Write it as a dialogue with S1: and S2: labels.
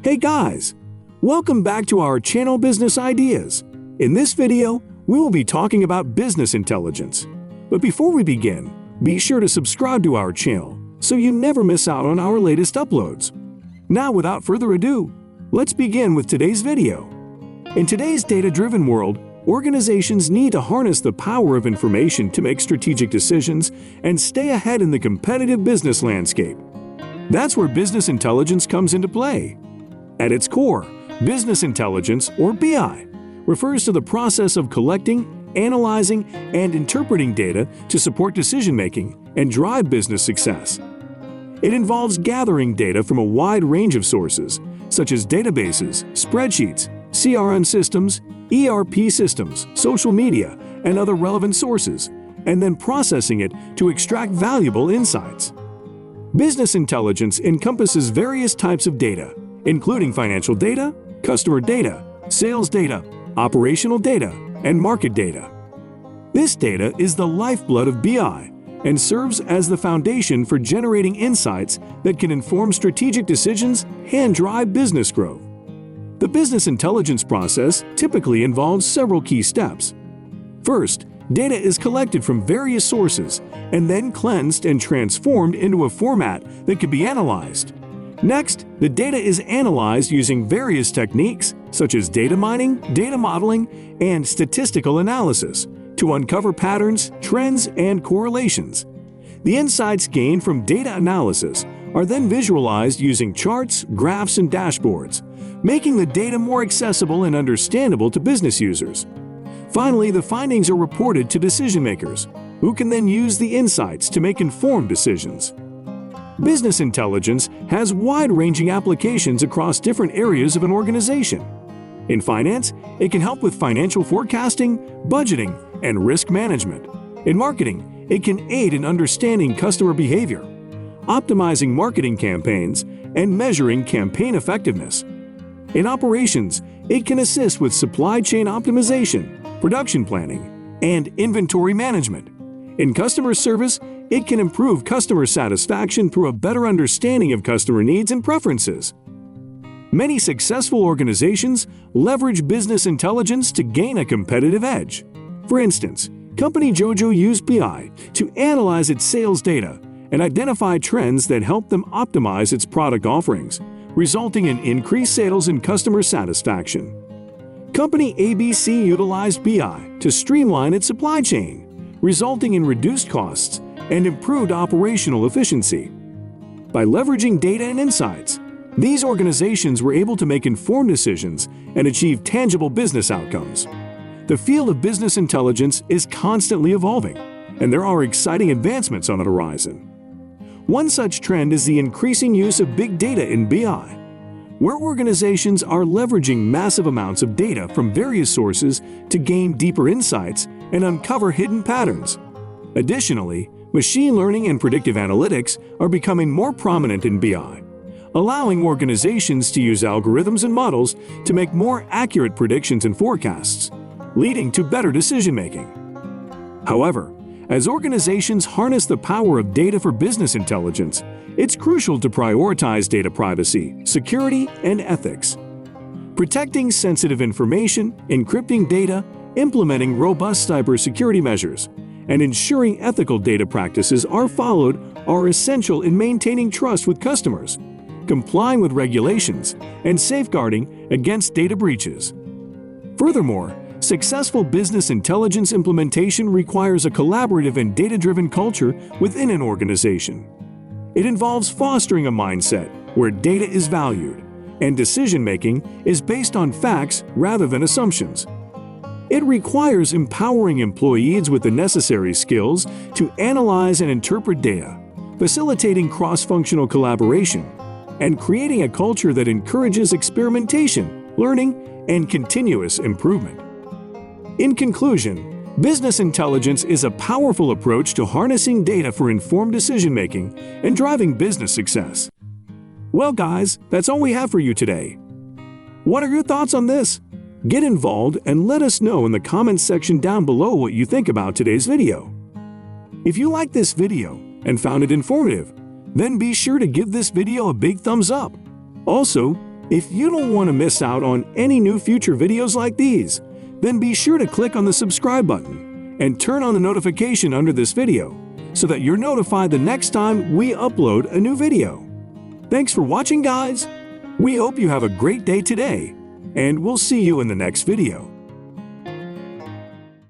S1: Hey guys! Welcome back to our channel Business Ideas. In this video, we will be talking about business intelligence. But before we begin, be sure to subscribe to our channel so you never miss out on our latest uploads. Now, without further ado, let's begin with today's video. In today's data-driven world, organizations need to harness the power of information to make strategic decisions and stay ahead in the competitive business landscape. That's where business intelligence comes into play. At its core, business intelligence, or BI, refers to the process of collecting, analyzing, and interpreting data to support decision-making and drive business success. It involves gathering data from a wide range of sources, such as databases, spreadsheets, CRM systems, ERP systems, social media, and other relevant sources, and then processing it to extract valuable insights. Business intelligence encompasses various types of data, including financial data, customer data, sales data, operational data, and market data. This data is the lifeblood of BI and serves as the foundation for generating insights that can inform strategic decisions and drive business growth. The business intelligence process typically involves several key steps. First, data is collected from various sources and then cleansed and transformed into a format that can be analyzed. Next, the data is analyzed using various techniques such as data mining, data modeling, and statistical analysis to uncover patterns, trends, and correlations. The insights gained from data analysis are then visualized using charts, graphs, and dashboards, making the data more accessible and understandable to business users. Finally, the findings are reported to decision-makers, who can then use the insights to make informed decisions. Business intelligence has wide-ranging applications across different areas of an organization. In finance, it can help with financial forecasting, budgeting, and risk management. In marketing, it can aid in understanding customer behavior, optimizing marketing campaigns, and measuring campaign effectiveness. In operations, it can assist with supply chain optimization, production planning, and inventory management. In customer service, it can improve customer satisfaction through a better understanding of customer needs and preferences. Many successful organizations leverage business intelligence to gain a competitive edge. For instance, company JoJo used BI to analyze its sales data and identify trends that help them optimize its product offerings, resulting in increased sales and customer satisfaction. Company ABC utilized BI to streamline its supply chain, resulting in reduced costs and improved operational efficiency. By leveraging data and insights, these organizations were able to make informed decisions and achieve tangible business outcomes. The field of business intelligence is constantly evolving, and there are exciting advancements on the horizon. One such trend is the increasing use of big data in BI, where organizations are leveraging massive amounts of data from various sources to gain deeper insights and uncover hidden patterns. Additionally, machine learning and predictive analytics are becoming more prominent in BI, allowing organizations to use algorithms and models to make more accurate predictions and forecasts, leading to better decision-making. However, as organizations harness the power of data for business intelligence, it's crucial to prioritize data privacy, security, and ethics. Protecting sensitive information, encrypting data, implementing robust cybersecurity measures, and ensuring ethical data practices are followed are essential in maintaining trust with customers, complying with regulations, and safeguarding against data breaches. Furthermore, successful business intelligence implementation requires a collaborative and data-driven culture within an organization. It involves fostering a mindset where data is valued and decision-making is based on facts rather than assumptions. It requires empowering employees with the necessary skills to analyze and interpret data, facilitating cross-functional collaboration, and creating a culture that encourages experimentation, learning, and continuous improvement. In conclusion, business intelligence is a powerful approach to harnessing data for informed decision-making and driving business success. Well guys, that's all we have for you today. What are your thoughts on this? Get involved and let us know in the comments section down below what you think about today's video. If you liked this video and found it informative, then be sure to give this video a big thumbs up. Also, If you don't want to miss out on any new future videos like these, then be sure to click on the subscribe button and turn on the notification under this video so that you're notified the next time we upload a new video. Thanks for watching, guys! We hope you have a great day today, and we'll see you in the next video.